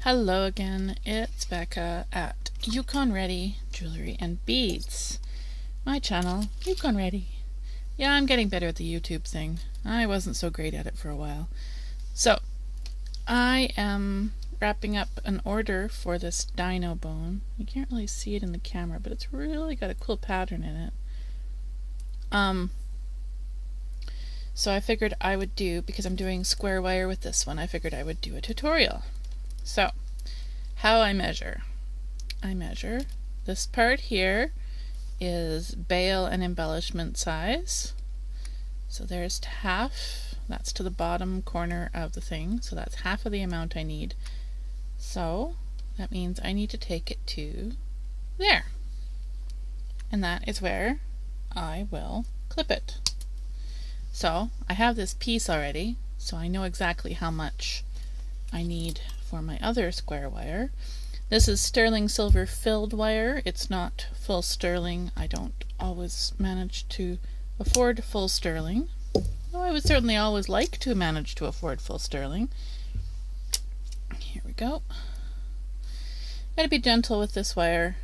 Hello again, it's Becca at Yukon Ready Jewelry and Beads. My channel, Yukon Ready. Yeah, I'm getting better at the YouTube thing. I wasn't so great at it for a while. So, I am wrapping up an order for this dino bone. You can't really see it in the camera, but it's really got a cool pattern in it. So I figured I would do, because I'm doing square wire with this one, I figured I would do a tutorial. So, how I measure. I measure this part here is bail and embellishment size. So there's half, that's to the bottom corner of the thing, so that's half of the amount I need. So that means I need to take it to there. And that is where I will clip it. So I have this piece already, so I know exactly how much I need for my other square wire. This is sterling silver filled wire. It's not full sterling. I don't always manage to afford full sterling. Though I would certainly always like to manage to afford full sterling. Here we go. Gotta be gentle with this wire.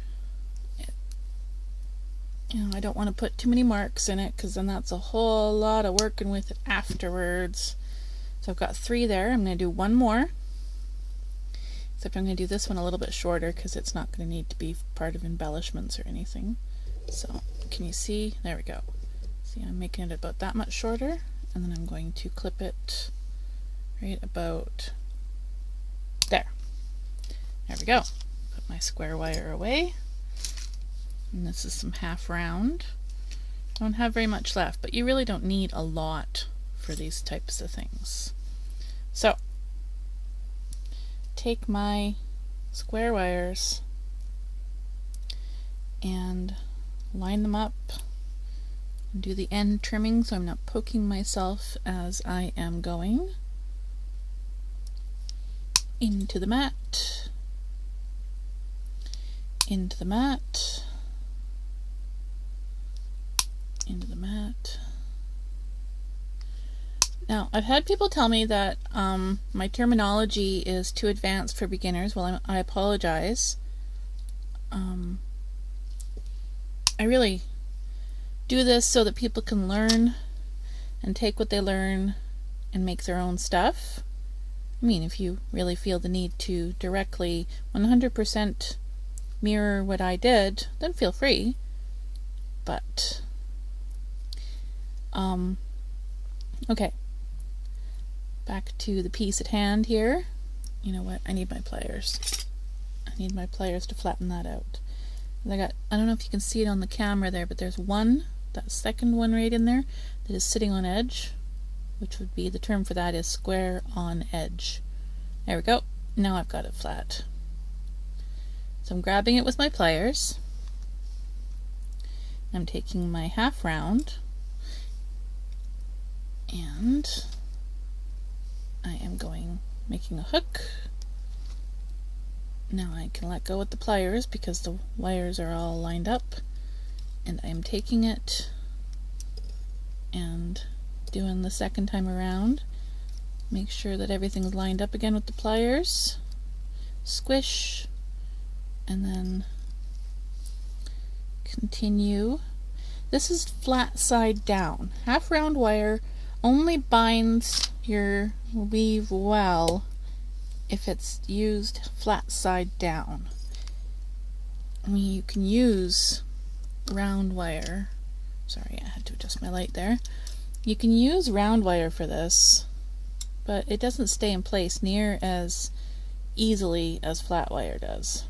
I don't want to put too many marks in it because then that's a whole lot of working with it afterwards. So I've got 3 there. I'm going to do one more. Except I'm going to do this one a little bit shorter because it's not going to need to be part of embellishments or anything. So can you see? There we go. See, I'm making it about that much shorter, and then I'm going to clip it right about there. There we go. Put my square wire away. And this is some half round. I don't have very much left, but you really don't need a lot for these types of things. So take my square wires and line them up and do the end trimming so I'm not poking myself as I am going into the mat, into the mat, into the mat. Now, I've had people tell me that my terminology is too advanced for beginners. Well, I apologize. I really do this so that people can learn and take what they learn and make their own stuff. I mean, if you really feel the need to directly 100% mirror what I did, then feel free. But, okay. Back to the piece at hand here. You know what? I need my pliers. I need my pliers to flatten that out. I don't know if you can see it on the camera there, but there's one, that second one right in there, that is sitting on edge, which would be, the term for that is square on edge. There we go. Now I've got it flat. So I'm grabbing it with my pliers. I'm taking my half round and I am making a hook. Now I can let go with the pliers because the wires are all lined up, and I am taking it and doing the second time around. Make sure that everything's lined up again with the pliers. Squish, and then continue. This is flat side down. Half round wire only binds your weave well if it's used flat side down. I mean, you can use round wire. Sorry, I had to adjust my light there. You can use round wire for this, but it doesn't stay in place near as easily as flat wire does.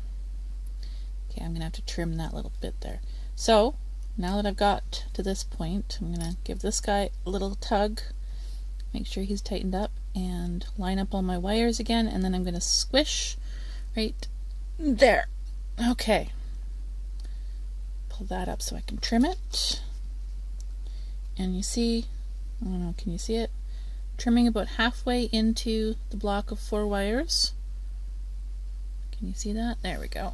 Okay, I'm gonna have to trim that little bit there. So now that I've got to this point, I'm gonna give this guy a little tug, make sure he's tightened up, and line up all my wires again, and then I'm going to squish right there. Okay. Pull that up so I can trim it. And you see, I don't know, can you see it? Trimming about halfway into the block of 4 wires. Can you see that? There we go.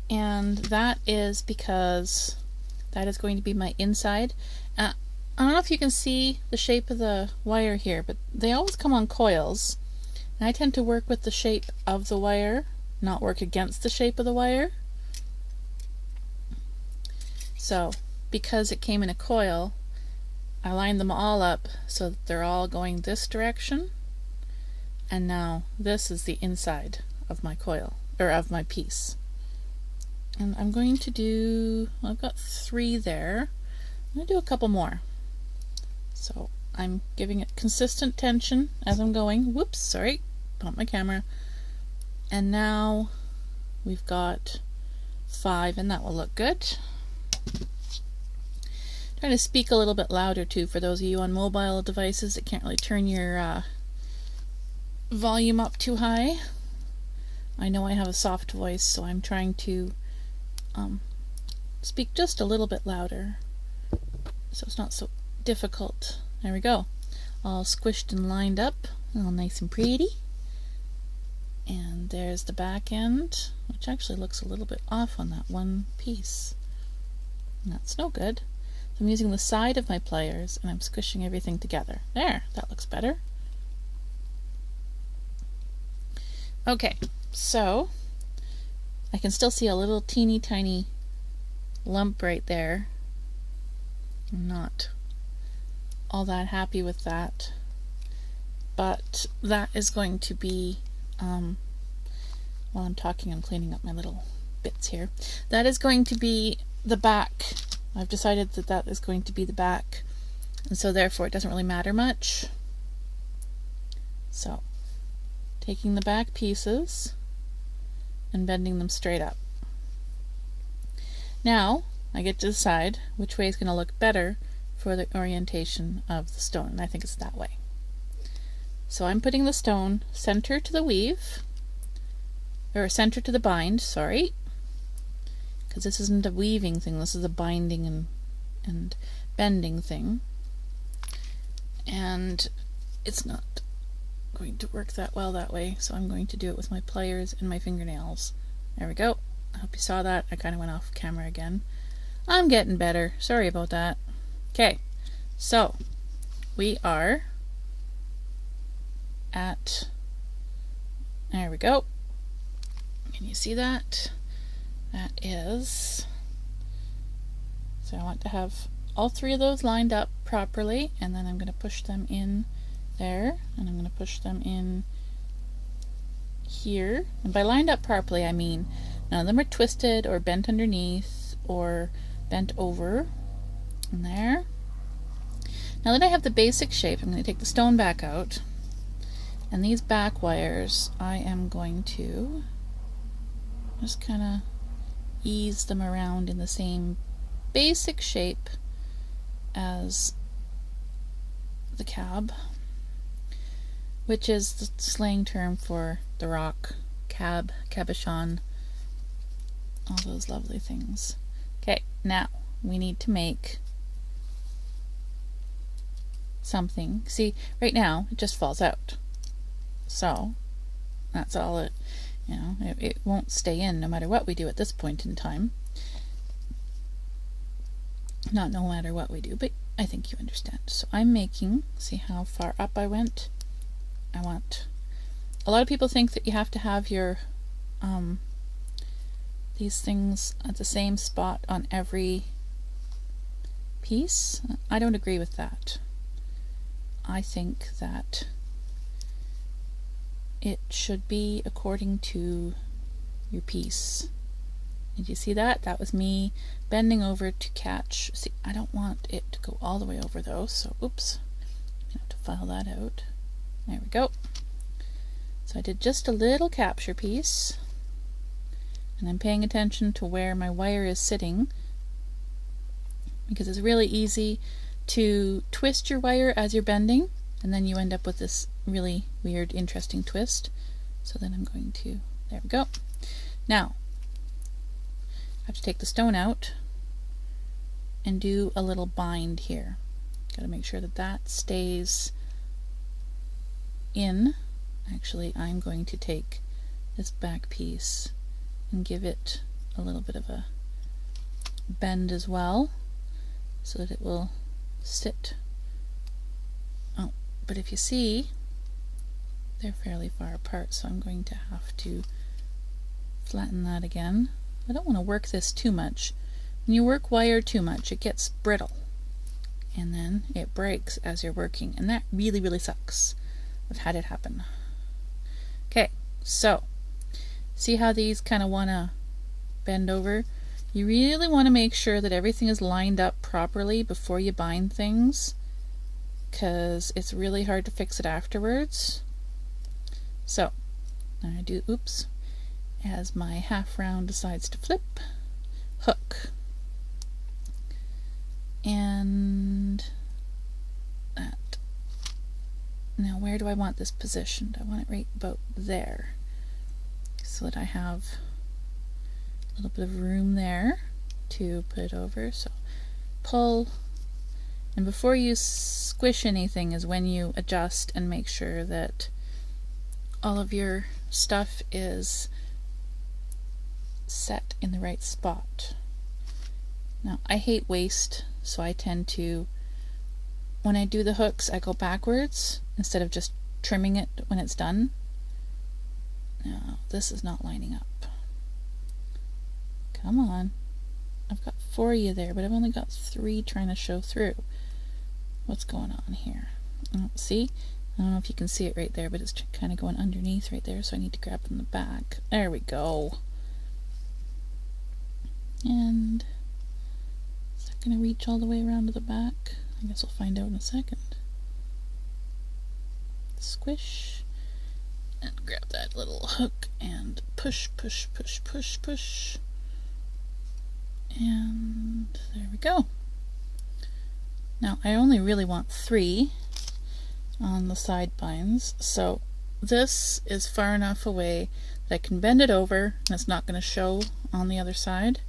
And that is because that is going to be my inside. I don't know if you can see the shape of the wire here, but they always come on coils. And I tend to work with the shape of the wire, not work against the shape of the wire. So because it came in a coil, I lined them all up so that they're all going this direction. And now this is the inside of my coil, or of my piece. And I'm going to do, well, I've got 3 there. I'm going to do a couple more. So I'm giving it consistent tension as I'm going. Whoops, sorry, bumped my camera. And now we've got 5, and that will look good. Try to speak a little bit louder too for those of you on mobile devices that can't really turn your volume up too high. I know I have a soft voice, so I'm trying to speak just a little bit louder so it's not so difficult. There we go. All squished and lined up, all nice and pretty. And there's the back end, which actually looks a little bit off on that one piece. And that's no good. So I'm using the side of my pliers and I'm squishing everything together. There, that looks better. Okay, so I can still see a little teeny tiny lump right there. I'm not all that happy with that, but that is going to be, while I'm talking, I'm cleaning up my little bits here. That is going to be the back. I've decided that that is going to be the back, and so therefore it doesn't really matter much. So taking the back pieces and bending them straight up. Now I get to decide which way is going to look better for the orientation of the stone, and I think it's that way. So I'm putting the stone center to the weave, or center to the bind, sorry, because this isn't a weaving thing, this is a binding and bending thing, and it's not going to work that well that way, so I'm going to do it with my pliers and my fingernails. There we go. I hope you saw that. I kind of went off camera again. I'm getting better. Sorry about that. Okay, so we are at, there we go. Can you see that? That is, so I want to have all 3 of those lined up properly, and then I'm going to push them in there, and I'm going to push them in here. And by lined up properly, I mean none of them are twisted or bent underneath or bent over. And there. Now that I have the basic shape, I'm going to take the stone back out, and these back wires I am going to just kind of ease them around in the same basic shape as the cab, which is the slang term for the rock, cab, cabochon, all those lovely things. Okay, now we need to make something. See, right now it just falls out. So that's all it, it won't stay in no matter what we do at this point in time. Not no matter what we do, but I think you understand. So I'm making, see how far up I went? A lot of people think that you have to have your these things at the same spot on every piece. I don't agree with that. I think that it should be according to your piece. Did you see that? That was me bending over to catch. See, I don't want it to go all the way over though, so oops. I have to file that out. There we go. So I did just a little capture piece, and I'm paying attention to where my wire is sitting, because it's really easy to twist your wire as you're bending, and then you end up with this really weird, interesting twist. So then I'm going to, there we go. Now, I have to take the stone out and do a little bind here. Got to make sure that that stays in. Actually, I'm going to take this back piece and give it a little bit of a bend as well, so that it will sit. Oh, but if you see, they're fairly far apart, so I'm going to have to flatten that again. I don't want to work this too much. When you work wire too much, it gets brittle, and then it breaks as you're working, and that really, really sucks. I've had it happen. Okay, so see how these kind of want to bend over? You really want to make sure that everything is lined up properly before you bind things, because it's really hard to fix it afterwards. So now I do, oops, as my half round decides to flip, hook, and that. Now where do I want this positioned? I want it right about there, so that I have a little bit of room there to put it over. So pull, and before you squish anything is when you adjust and make sure that all of your stuff is set in the right spot. Now I hate waste, so I tend to, when I do the hooks, I go backwards instead of just trimming it when it's done. Now this is not lining up. Come on. I've got 4 of you there, but I've only got 3 trying to show through. What's going on here? See? I don't know if you can see it right there, but it's kind of going underneath right there, so I need to grab from the back. There we go. And is that going to reach all the way around to the back? I guess we'll find out in a second. Squish. And grab that little hook and push, push, push, push, push. And there we go. Now I only really want 3 on the side binds, so this is far enough away that I can bend it over and it's not going to show on the other side.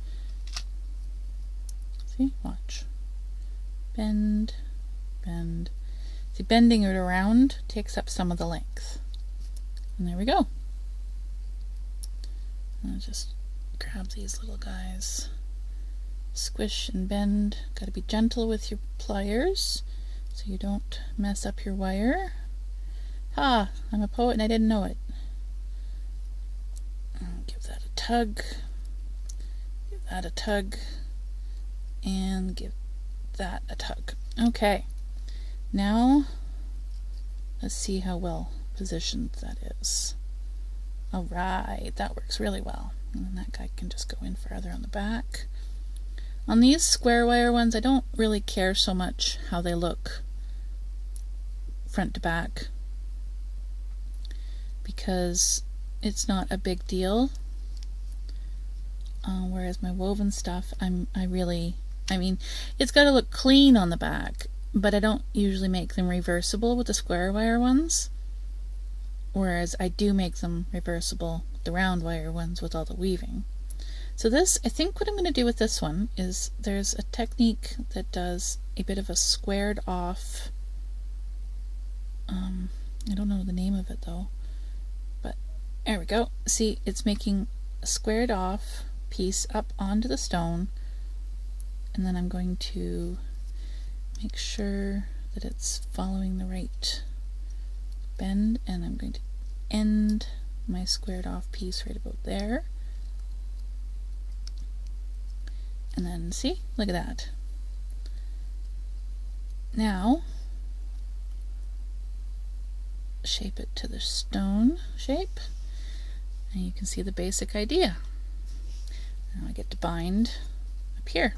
See, watch. Bend, bend. See, bending it around takes up some of the length. And there we go. I'll just grab these little guys. Squish and bend. Got to be gentle with your pliers so you don't mess up your wire. Ha! I'm a poet and I didn't know it. Give that a tug. Give that a tug. And give that a tug. Okay. Now let's see how well positioned that is. Alright, that works really well. And then that guy can just go in further on the back. On these square wire ones, I don't really care so much how they look front to back, because it's not a big deal. Whereas my woven stuff, I mean, it's got to look clean on the back, but I don't usually make them reversible with the square wire ones, whereas I do make them reversible, the round wire ones, with all the weaving. So this, I think what I'm going to do with this one is there's a technique that does a bit of a squared off, I don't know the name of it though, but there we go. See, it's making a squared off piece up onto the stone, and then I'm going to make sure that it's following the right bend, and I'm going to end my squared off piece right about there. And then see, look at that. Now shape it to the stone shape, and you can see the basic idea. Now I get to bind up here.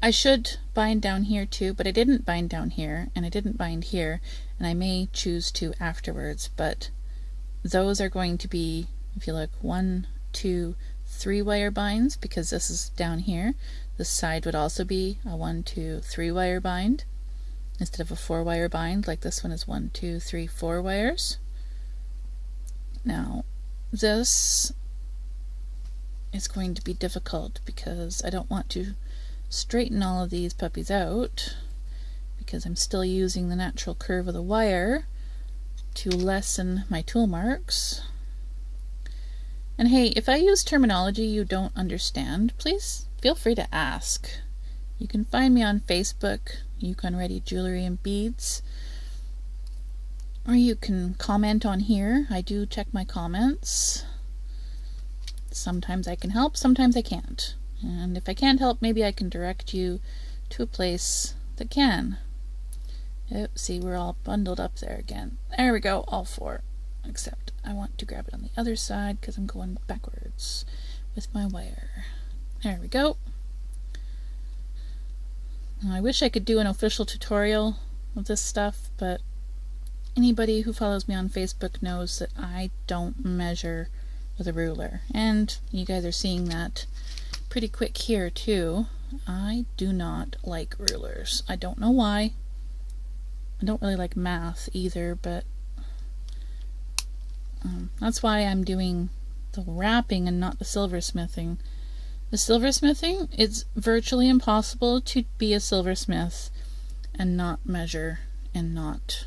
I should bind down here too, but I didn't bind down here, and I didn't bind here, and I may choose to afterwards, but those are going to be, if you look, 1, 2, 3 wire binds, because this is down here. This side would also be a 1, 2, 3 wire bind instead of a 4 wire bind, like this one is 1, 2, 3, 4 wires. Now this is going to be difficult because I don't want to straighten all of these puppies out, because I'm still using the natural curve of the wire to lessen my tool marks. And hey, if I use terminology you don't understand, please feel free to ask. You can find me on Facebook, Yukon Ready Jewelry and Beads, or you can comment on here. I do check my comments. Sometimes I can help, sometimes I can't. And if I can't help, maybe I can direct you to a place that can. Oh, see, we're all bundled up there again. There we go, all four. Except I want to grab it on the other side because I'm going backwards with my wire. There we go. Now, I wish I could do an official tutorial of this stuff, but anybody who follows me on Facebook knows that I don't measure with a ruler. And you guys are seeing that pretty quick here too. I do not like rulers. I don't know why. I don't really like math either, but that's why I'm doing the wrapping and not the silversmithing. The silversmithing, it's virtually impossible to be a silversmith and not measure and not,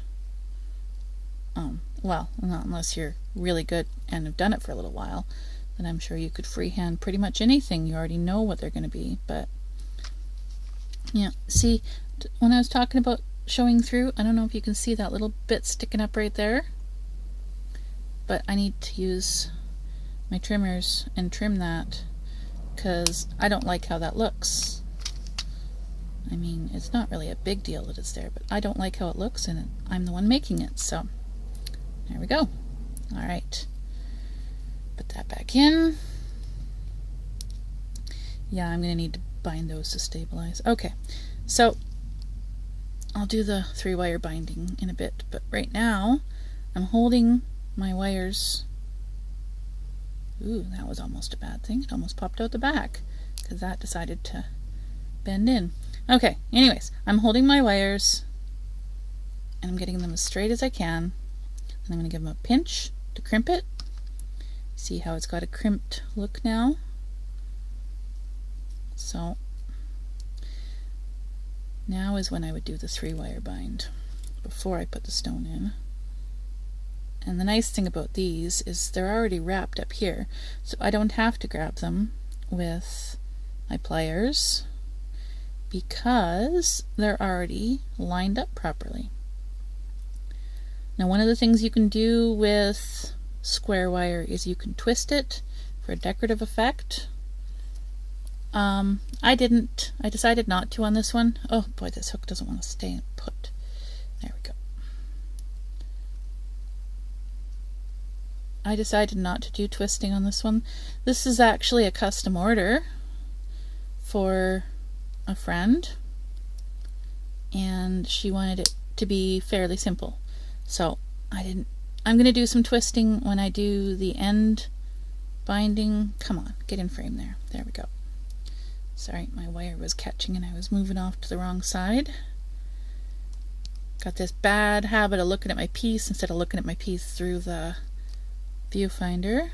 well, not unless you're really good and have done it for a little while, then I'm sure you could freehand pretty much anything. You already know what they're going to be, but yeah, see, when I was talking about showing through, I don't know if you can see that little bit sticking up right there, but I need to use my trimmers and trim that because I don't like how that looks. I mean, it's not really a big deal that it's there, but I don't like how it looks, and I'm the one making it, so there we go. Alright, put that back in. Yeah, I'm gonna need to bind those to stabilize. Okay, so I'll do the 3-wire binding in a bit, but right now I'm holding my wires. Ooh, that was almost a bad thing. It almost popped out the back because that decided to bend in. Okay, anyways, I'm holding my wires and I'm getting them as straight as I can. And I'm going to give them a pinch to crimp it. See how it's got a crimped look now? So now is when I would do the 3-wire bind before I put the stone in. And the nice thing about these is they're already wrapped up here, so I don't have to grab them with my pliers because they're already lined up properly. Now, one of the things you can do with square wire is you can twist it for a decorative effect. I didn't. I decided not to on this one. Oh boy, this hook doesn't want to stay put. There we go. I decided not to do twisting on this one. This is actually a custom order for a friend, and she wanted it to be fairly simple. So I didn't. I'm going to do some twisting when I do the end binding. Come on, get in frame there. There we go. Sorry, my wire was catching and I was moving off to the wrong side. Got this bad habit of looking at my piece instead of looking at my piece through the viewfinder.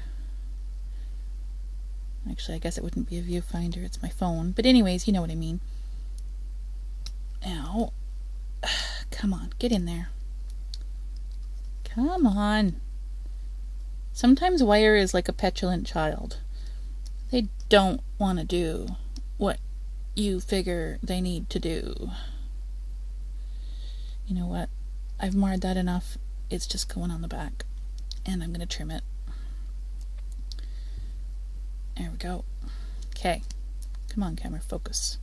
Actually, I guess it wouldn't be a viewfinder, it's my phone. But anyways, you know what I mean. Now, come on, get in there. Come on. Sometimes wire is like a petulant child. They don't want to do what you figure they need to do. You know what? I've marred that enough. It's just going on the back. And I'm going to trim it. There we go. Okay. Come on, camera, focus.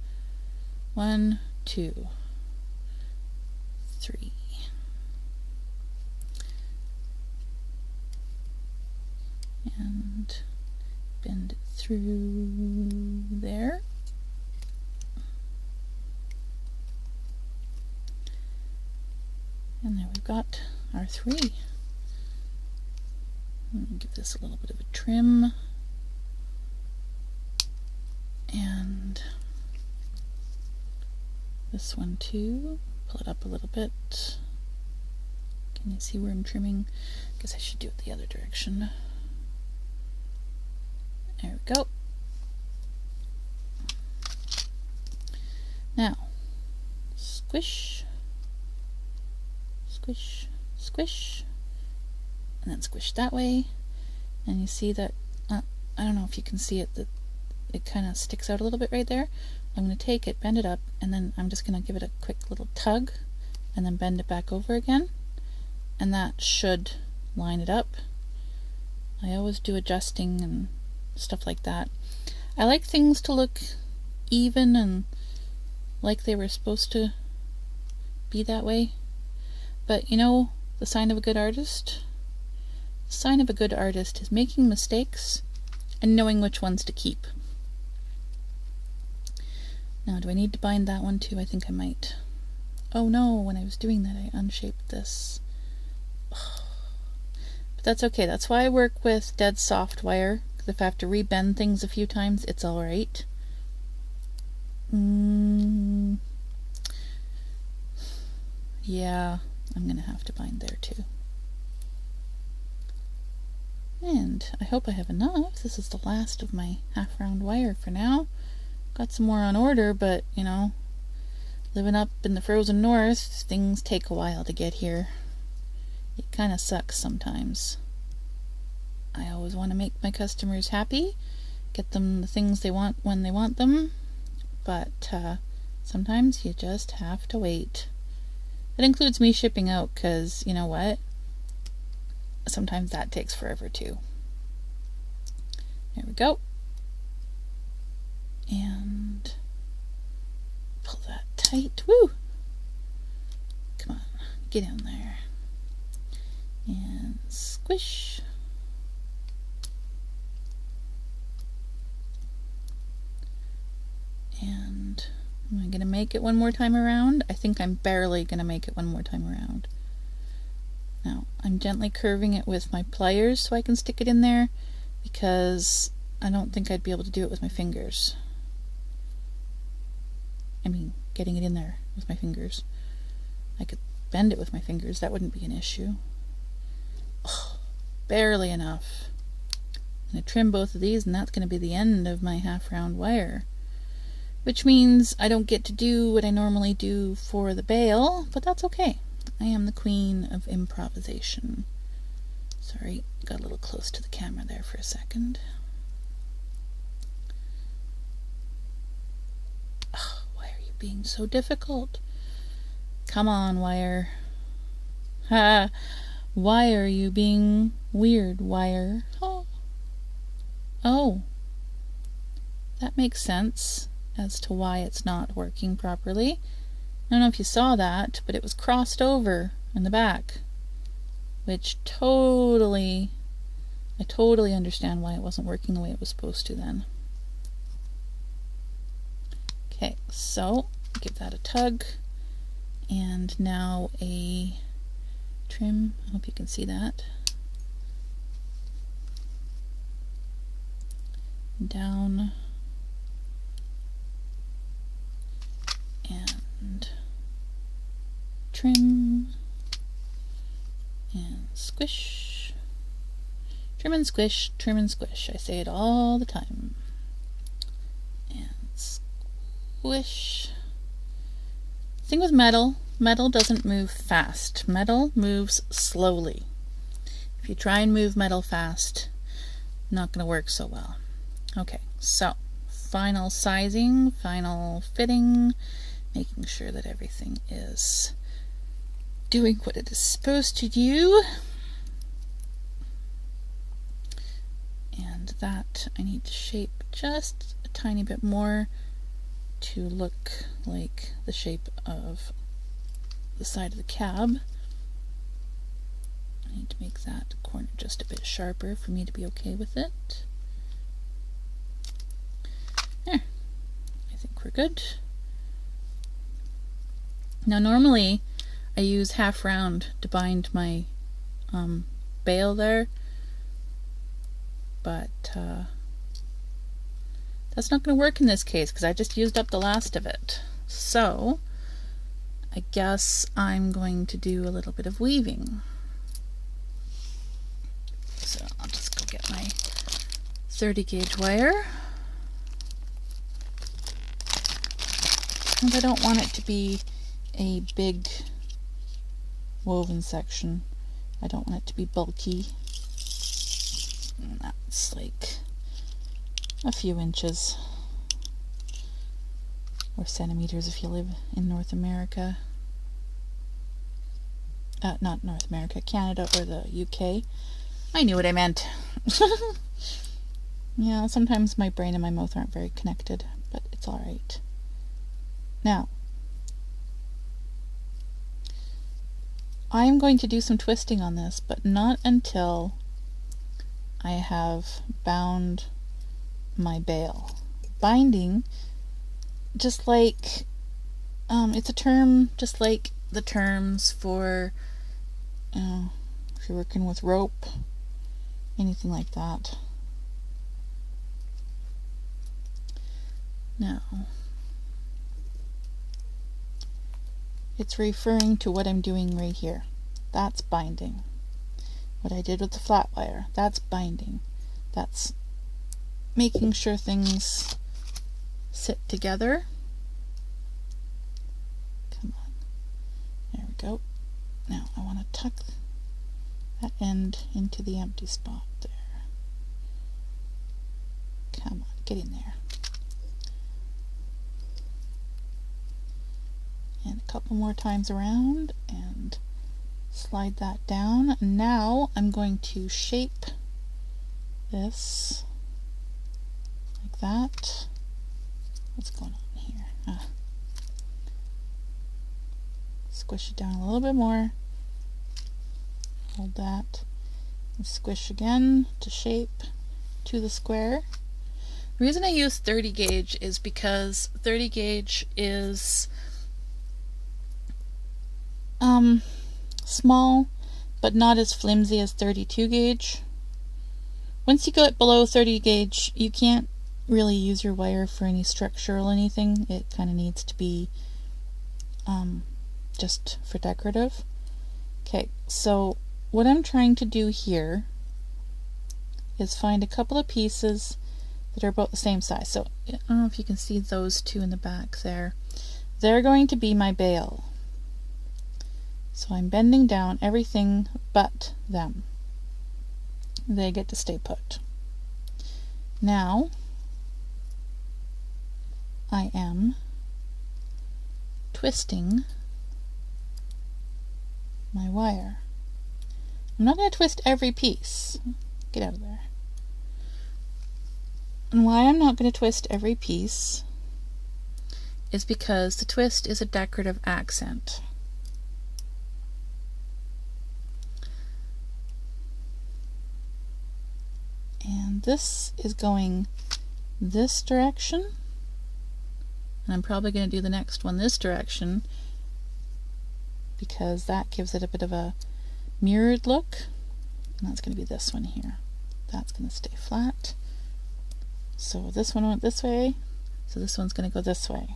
1, 2, 3. And bend it through there. And there we've got our 3. Let me give this a little bit of a trim. And this one too. Pull it up a little bit. Can you see where I'm trimming? I guess I should do it the other direction. There we go. Now, squish, squish, squish, and then squish that way. And you see that, I don't know if you can see it, that it kind of sticks out a little bit right there. I'm going to take it, bend it up, and then I'm just going to give it a quick little tug and then bend it back over again, and that should line it up. I always do adjusting and stuff like that. I like things to look even and like they were supposed to be that way. But you know, the sign of a good artist? The sign of a good artist is making mistakes and knowing which ones to keep. Now, do I need to bind that one too? I think I might. Oh no, when I was doing that I unshaped this. But that's okay. That's why I work with dead soft wire. Because if I have to rebend things a few times, it's alright. Yeah, I'm gonna have to bind there too. And I hope I have enough. This is the last of my half round wire for now. Got some more on order, but you know, living up in the frozen north, things take a while to get here. It kind of sucks sometimes. I always want to make my customers happy, get them the things they want when they want them, but sometimes you just have to wait. That includes me shipping out, because you know what? Sometimes that takes forever too. There we go. And pull that tight. Woo! Come on, get in there. And squish. And am I going to make it one more time around? I think I'm barely going to make it one more time around. Now, I'm gently curving it with my pliers so I can stick it in there, because I don't think I'd be able to do it with my fingers. I mean, getting it in there with my fingers. I could bend it with my fingers, that wouldn't be an issue. Oh, barely enough. I'm going to trim both of these, and that's going to be the end of my half round wire. Which means I don't get to do what I normally do for the bail, but that's okay. I am the queen of improvisation. Sorry, got a little close to the camera there for a second. Oh, why are you being so difficult? Come on, wire. Ha! Why are you being weird, wire? Oh, that makes sense as to why it's not working properly. I don't know if you saw that, but it was crossed over in the back, which I totally understand why it wasn't working the way it was supposed to then. Okay, so give that a tug, and now a trim. I hope you can see that. Down. And trim and squish, trim and squish, trim and squish. I say it all the time. And squish. The thing with metal doesn't move fast. Metal moves slowly. If you try and move metal fast, not going to work so well. Okay, so final sizing, final fitting, making sure that everything is doing what it is supposed to do. And that I need to shape just a tiny bit more to look like the shape of the side of the cab. I need to make that corner just a bit sharper for me to be okay with it. There, I think we're good. Now normally I use half round to bind my bail there, but that's not going to work in this case because I just used up the last of it. So I guess I'm going to do a little bit of weaving. So I'll just go get my 30 gauge wire. And I don't want it to be a big woven section. I don't want it to be bulky. And that's like a few inches. or centimeters if you live in North America. Not North America, Canada or the UK. I knew what I meant. Yeah, sometimes my brain and my mouth aren't very connected, but it's alright. Now, I am going to do some twisting on this, but not until I have bound my bale. Binding, just like, it's a term just like the terms for, if you're working with rope, anything like that. Now, it's referring to what I'm doing right here. That's binding. What I did with the flat wire, that's binding. That's making sure things sit together. Come on. There we go. Now I want to tuck that end into the empty spot there. Come on, get in there. And a couple more times around and slide that down. And now I'm going to shape this like that. What's going on here? Squish it down a little bit more. Hold that. And squish again to shape to the square. The reason I use 30 gauge is because 30 gauge is small, but not as flimsy as 32 gauge. Once you get below 30 gauge, you can't really use your wire for any structural anything. It kind of needs to be just for decorative. Okay, so what I'm trying to do here is find a couple of pieces that are about the same size. So I don't know if you can see those two in the back there. They're going to be my bale. So I'm bending down everything but them. They get to stay put. Now I am twisting my wire. I'm not going to twist every piece. Get out of there. And why I'm not going to twist every piece is because the twist is a decorative accent. And this is going this direction, and I'm probably going to do the next one this direction because that gives it a bit of a mirrored look, and that's going to be this one here. That's going to stay flat. So this one went this way, so this one's going to go this way.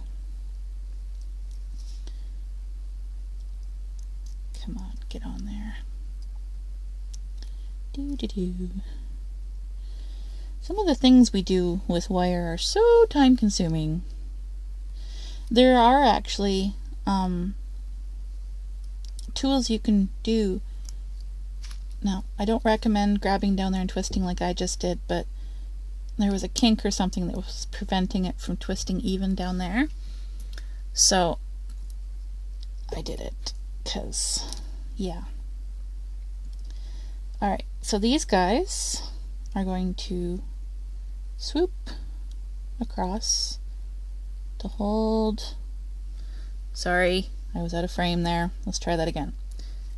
Come on, get on there. Doo-doo-doo. Some of the things we do with wire are so time consuming. There are actually tools you can do. Now, I don't recommend grabbing down there and twisting like I just did, but there was a kink or something that was preventing it from twisting even down there. So I did it because, yeah. Alright, so these guys are going to swoop across to hold. Sorry, I was out of frame there. Let's try that again.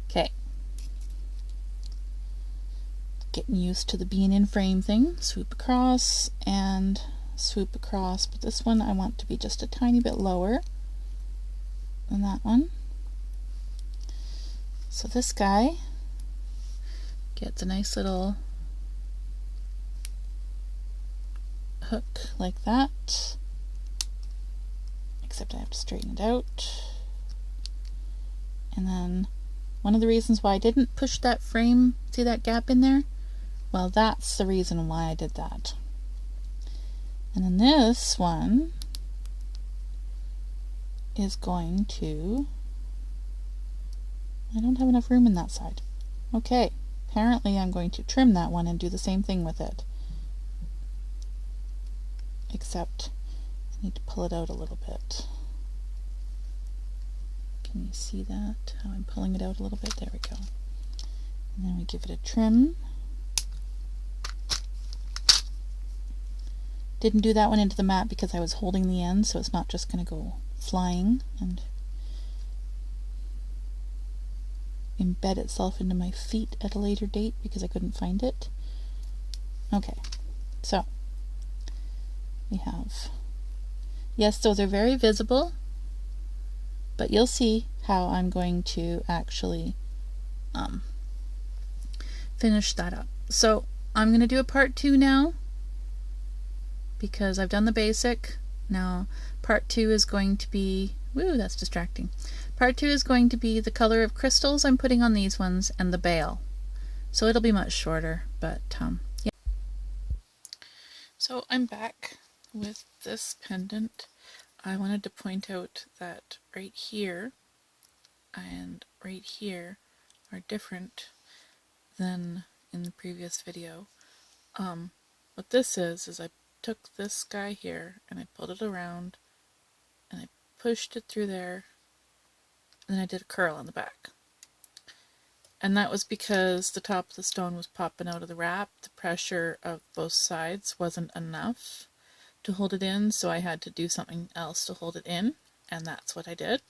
Okay. Getting used to the being in frame thing. Swoop across and swoop across, but this one I want to be just a tiny bit lower than that one. So this guy gets a nice little hook like that, except I have to straighten it out. And then one of the reasons why I didn't push that frame, see that gap in there? Well, that's the reason why I did that. And then this one is going to, I don't have enough room in that side. Okay, apparently I'm going to trim that one and do the same thing with it. Except Need to pull it out a little bit. Can you see that? How I'm pulling it out a little bit? There we go. And then we give it a trim. Didn't do that one into the mat because I was holding the end, so it's not just going to go flying and embed itself into my feet at a later date because I couldn't find it. Okay, so we have, yes, those are very visible, but you'll see how I'm going to actually finish that up. So I'm going to do a part 2 now because I've done the basic. Now part 2 is going to be, woo, that's distracting. Part 2 is going to be the color of crystals I'm putting on these ones and the bail. So it'll be much shorter, but yeah. So I'm back with this pendant. I wanted to point out that right here and right here are different than in the previous video. What this is I took this guy here and I pulled it around and I pushed it through there and then I did a curl on the back. And that was because the top of the stone was popping out of the wrap. The pressure of both sides wasn't enough to hold it in, so I had to do something else to hold it in, and that's what I did.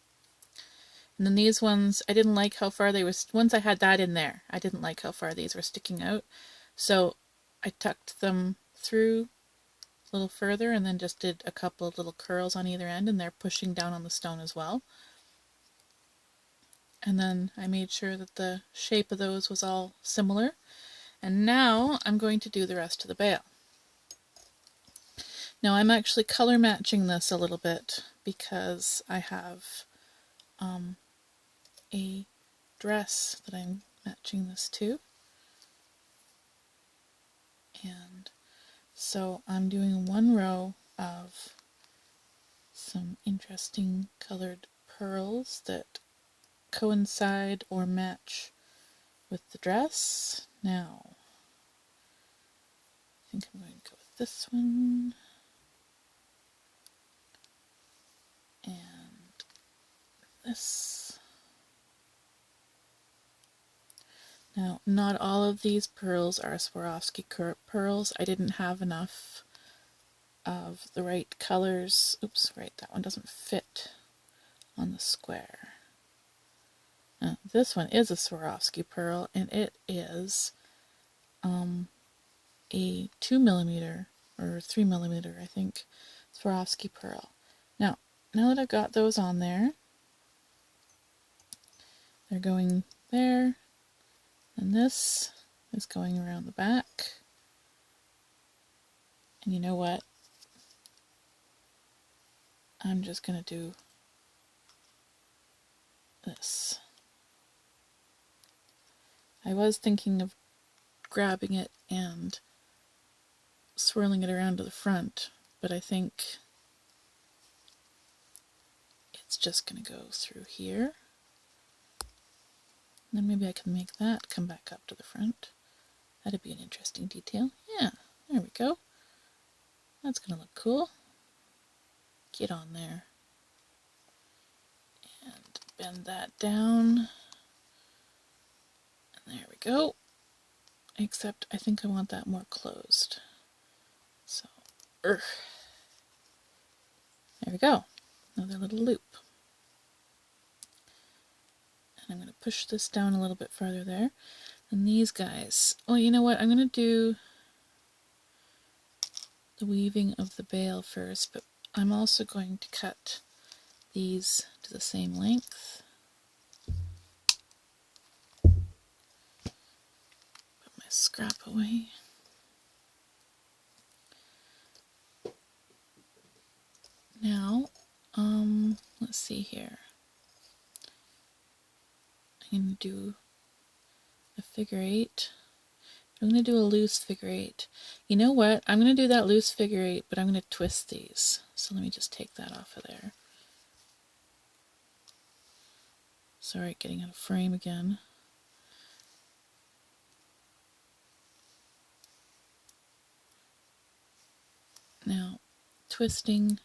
And then these ones, I didn't like how far they were, once I had that in there, I didn't like how far these were sticking out, so I tucked them through a little further and then just did a couple of little curls on either end, and they're pushing down on the stone as well. And then I made sure that the shape of those was all similar. And now I'm going to do the rest of the bail. Now I'm actually color matching this a little bit because I have a dress that I'm matching this to. And so I'm doing one row of some interesting colored pearls that coincide or match with the dress. Now, I think I'm going to go with this one. And this. Now, not all of these pearls are Swarovski pearls. I didn't have enough of the right colors. Oops, right, that one doesn't fit on the square. This one is a Swarovski pearl, and it is a 2mm or 3mm, I think, Swarovski pearl. Now that I've got those on there, they're going there, and this is going around the back. And you know what? I'm just going to do this. I was thinking of grabbing it and swirling it around to the front, but I think it's just going to go through here. And then maybe I can make that come back up to the front. That'd be an interesting detail. Yeah, there we go. That's going to look cool. Get on there. And bend that down. And there we go. Except I think I want that more closed. So, there we go. Another little loop. And I'm going to push this down a little bit farther there. And these guys, well, you know what? I'm going to do the weaving of the bail first, but I'm also going to cut these to the same length. Put my scrap away. Now, let's see here. I'm going to do a figure 8. I'm going to do a loose figure 8. You know what? I'm going to do that loose figure 8, but I'm going to twist these. So let me just take that off of there. Sorry, getting out of frame again. Now, twisting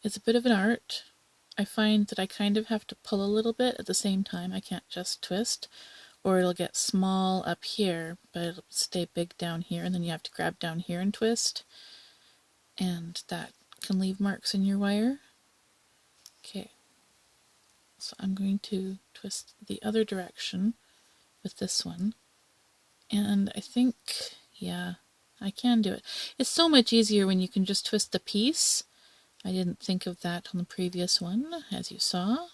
it's a bit of an art. I find that I kind of have to pull a little bit at the same time. I can't just twist, or it'll get small up here, but it'll stay big down here, and then you have to grab down here and twist, and that can leave marks in your wire. Okay, so I'm going to twist the other direction with this one, and I think, yeah, I can do it. It's so much easier when you can just twist the piece. I didn't think of that on the previous one, as you saw.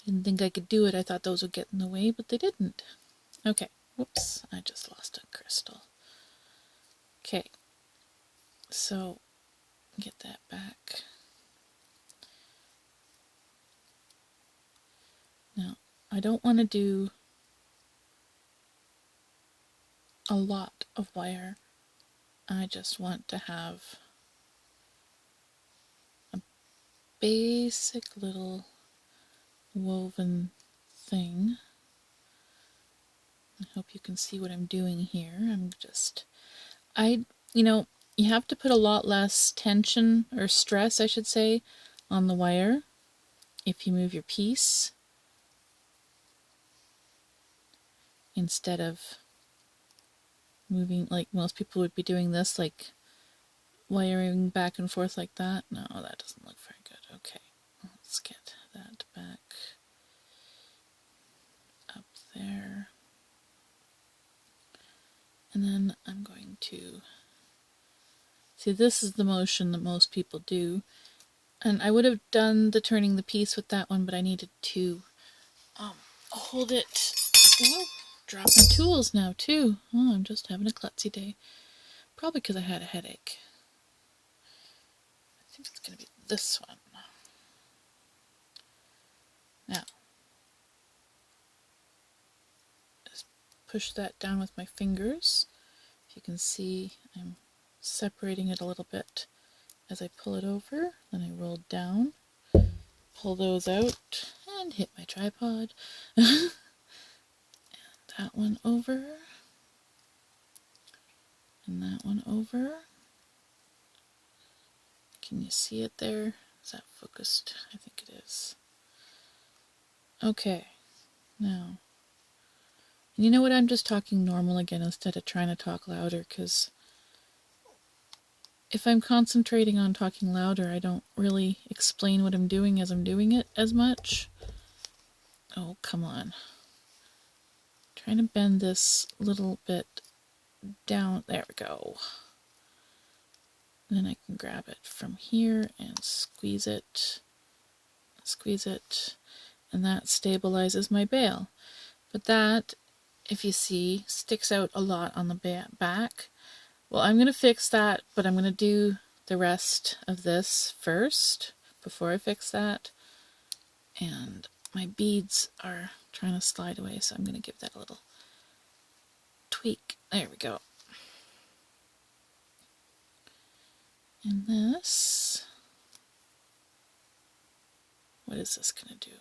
Didn't think I could do it. I thought those would get in the way, but they didn't. Okay, whoops, I just lost a crystal. Okay, so get that back. Now, I don't want to do a lot of wire. I just want to have a basic little woven thing. I hope you can see what I'm doing here. You have to put a lot less tension or stress, I should say, on the wire if you move your piece instead of moving like most people would be doing this, like wiring back and forth like that. No, that doesn't look very good. Okay, let's get that back up there. And then I'm going to see, this is the motion that most people do. And I would have done the turning the piece with that one, but I needed to hold it. Whoa, dropping tools now too. Oh, I'm just having a klutzy day. Probably because I had a headache. I think it's going to be this one. Now, just push that down with my fingers. If you can see, I'm separating it a little bit as I pull it over. Then I roll down, pull those out, and hit my tripod. And that one over, and that one over. Can you see it there? Is that focused? I think it is. Okay, now, you know what, I'm just talking normal again instead of trying to talk louder, because if I'm concentrating on talking louder, I don't really explain what I'm doing as I'm doing it as much. Oh, come on. Trying to bend this little bit down. There we go. And then I can grab it from here and squeeze it, and that stabilizes my bail. But that, if you see, sticks out a lot on the back. Well, I'm going to fix that, but I'm going to do the rest of this first before I fix that. And my beads are trying to slide away, so I'm going to give that a little tweak. There we go. And this, what is this going to do?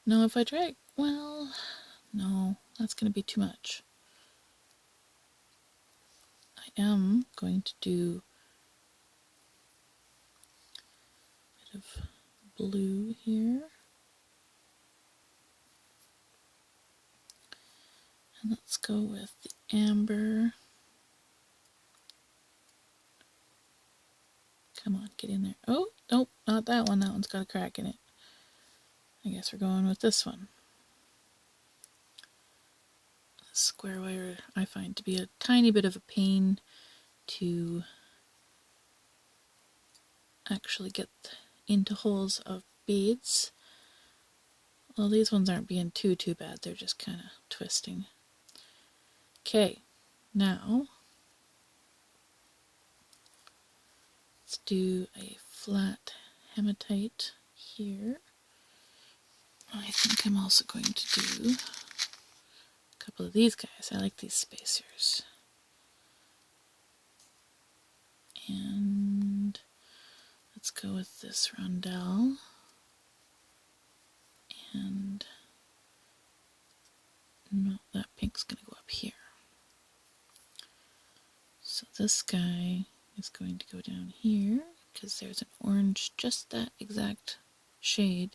No, if I drag, well, no, that's going to be too much. I am going to do a bit of blue here. And let's go with the amber. Come on, get in there. Oh, nope, not that one. That one's got a crack in it. I guess we're going with this one. Square wire I find to be a tiny bit of a pain to actually get into holes of beads. Well, these ones aren't being too bad. They're just kind of twisting. Okay, now let's do a flat hematite here. I think I'm also going to do a couple of these guys. I like these spacers. And let's go with this rondelle. And no, that pink's going to go up here. So this guy is going to go down here because there's an orange, just that exact shade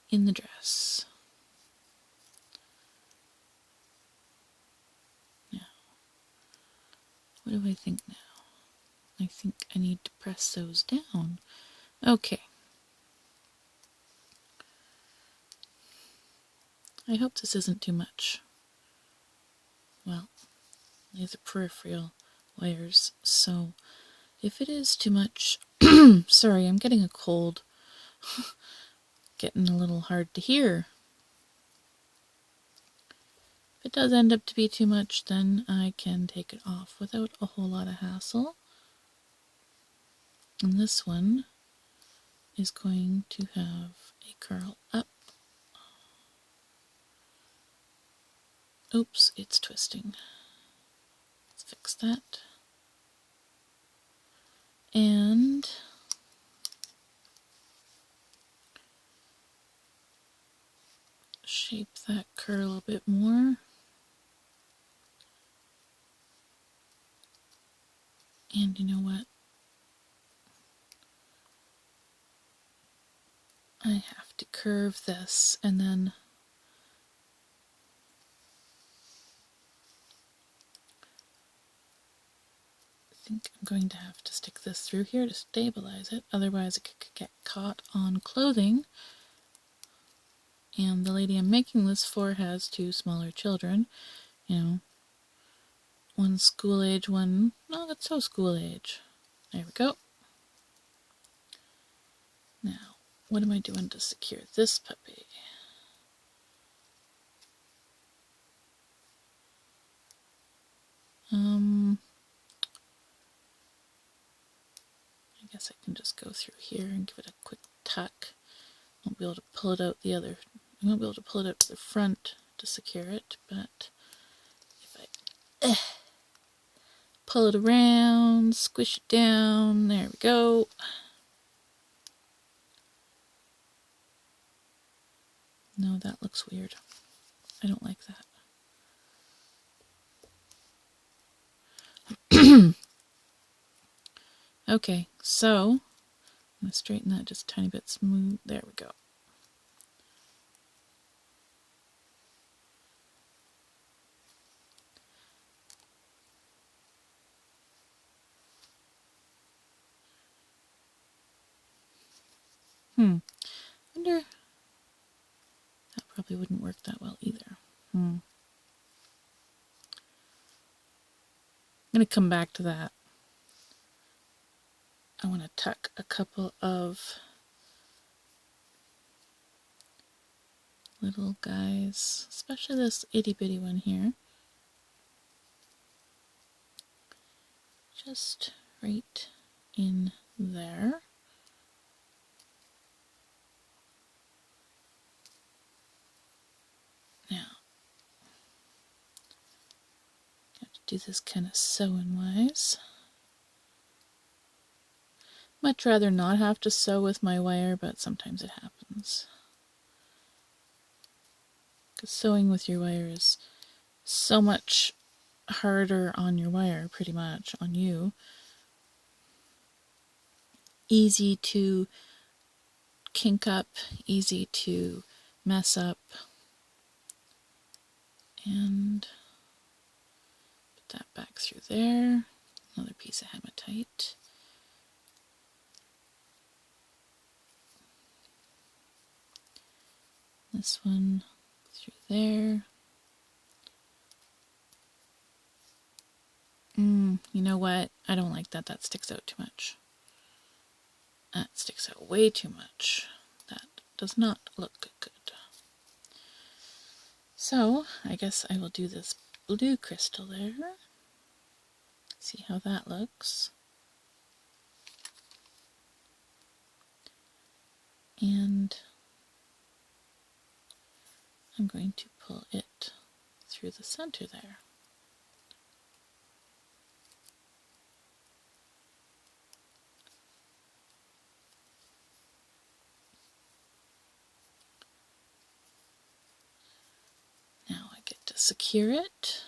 in the dress. Now, what do I think now? I think I need to press those down. Okay. I hope this isn't too much. Well, these are peripheral wires, so if it is too much, sorry, I'm getting a cold. Getting a little hard to hear. If it does end up to be too much, then I can take it off without a whole lot of hassle. And this one is going to have a curl up. Oops, it's twisting. Let's fix that. And shape that curl a bit more. And you know what? I have to curve this, and then I think I'm going to have to stick this through here to stabilize it, otherwise it could get caught on clothing. And the lady I'm making this for has 2 smaller children, you know, one school age, one not so school age. There we go. Now, what am I doing to secure this puppy? I guess I can just go through here and give it a quick tuck. Won't be able to pull it out the other. I won't be able to pull it out to the front to secure it, but if I pull it around, squish it down, there we go. No, that looks weird. I don't like that. Okay, so I'm going to straighten that just a tiny bit smooth. There we go. Wonder, that probably wouldn't work that well either. I'm going to come back to that. I want to tuck a couple of little guys, especially this itty bitty one here. Just right in there. Now, I have to do this kind of sewing wise. Much rather not have to sew with my wire, but sometimes it happens. Because sewing with your wire is so much harder on your wire, pretty much, on you. Easy to kink up, easy to mess up. And put that back through there. Another piece of hematite. This one through there. You know what? I don't like that. That sticks out too much. That sticks out way too much. That does not look good. So, I guess I will do this blue crystal there. See how that looks. And I'm going to pull it through the center there. Now I get to secure it.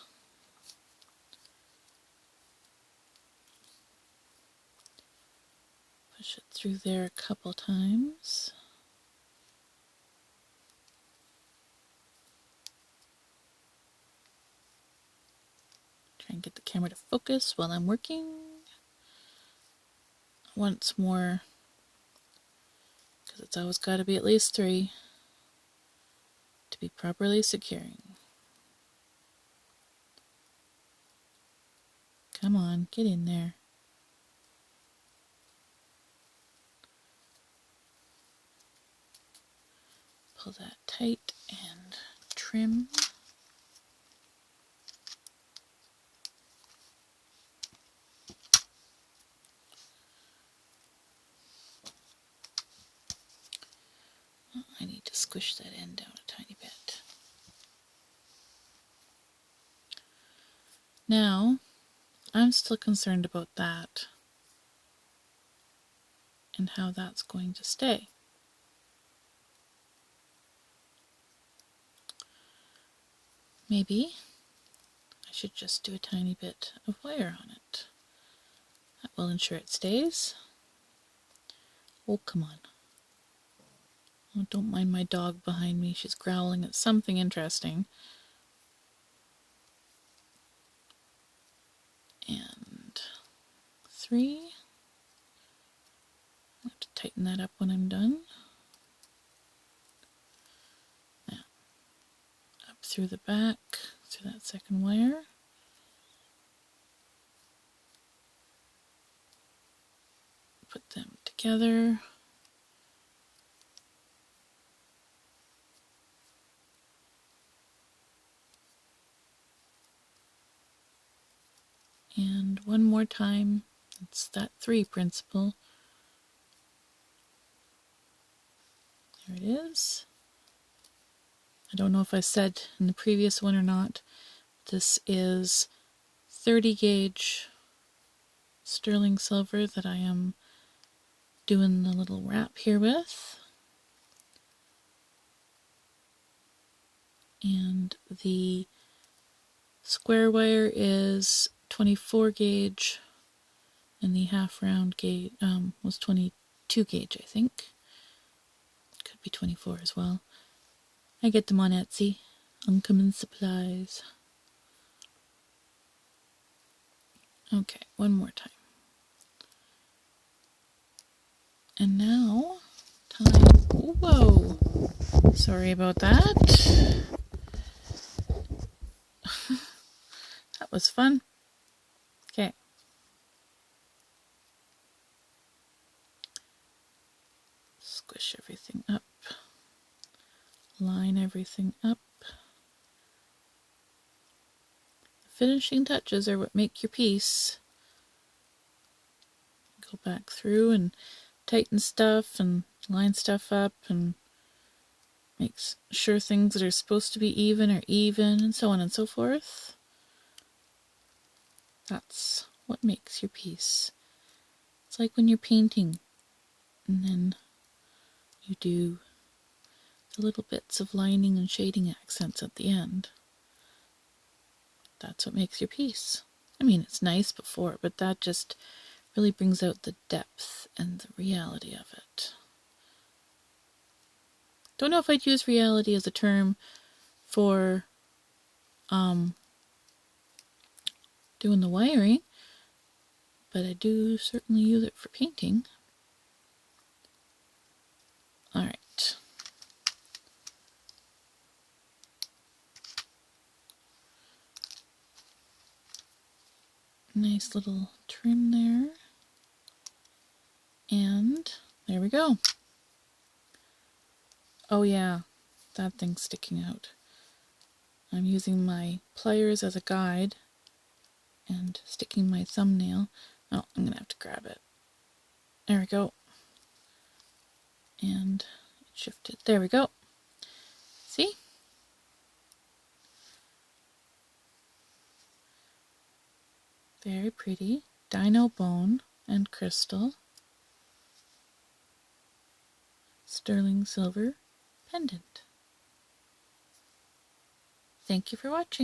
through there a couple times. Try and get the camera to focus while I'm working. Once more, because it's always got to be at least 3 to be properly securing. Come on, get in there. Pull that tight and trim. I need to squish that end down a tiny bit. Now, I'm still concerned about that and how that's going to stay. Maybe I should just do a tiny bit of wire on it. That will ensure it stays. Oh, come on. Oh, don't mind my dog behind me. She's growling at something interesting. And 3. I'll have to tighten that up when I'm done. Now, up through the back, through that second wire. Put them together. And one more time, it's that 3 principle. There it is. I don't know if I said in the previous one or not, this is 30 gauge sterling silver that I am doing the little wrap here with. And the square wire is 24 gauge, and the half round gauge was 22 gauge, I think. Could be 24 as well. I get them on Etsy, Uncommon Supplies. Okay, one more time. And now, time. Whoa! Sorry about that. That was fun. Okay. Squish everything up. Line everything up. The finishing touches are what make your piece. Go back through and tighten stuff and line stuff up and make sure things that are supposed to be even are even, and so on and so forth. That's what makes your piece. It's like when you're painting and then you do the little bits of lining and shading accents at the end. That's what makes your piece. I mean, it's nice before, but that just really brings out the depth and the reality of it. Don't know if I'd use reality as a term for doing the wiring, but I do certainly use it for painting. Alright. Nice little trim there. And there we go. Oh yeah, that thing's sticking out. I'm using my pliers as a guide and sticking my thumbnail. Oh, I'm gonna have to grab it. There we go. And shift it. There we go. See? Very pretty. Dino bone and crystal. Sterling silver pendant. Thank you for watching.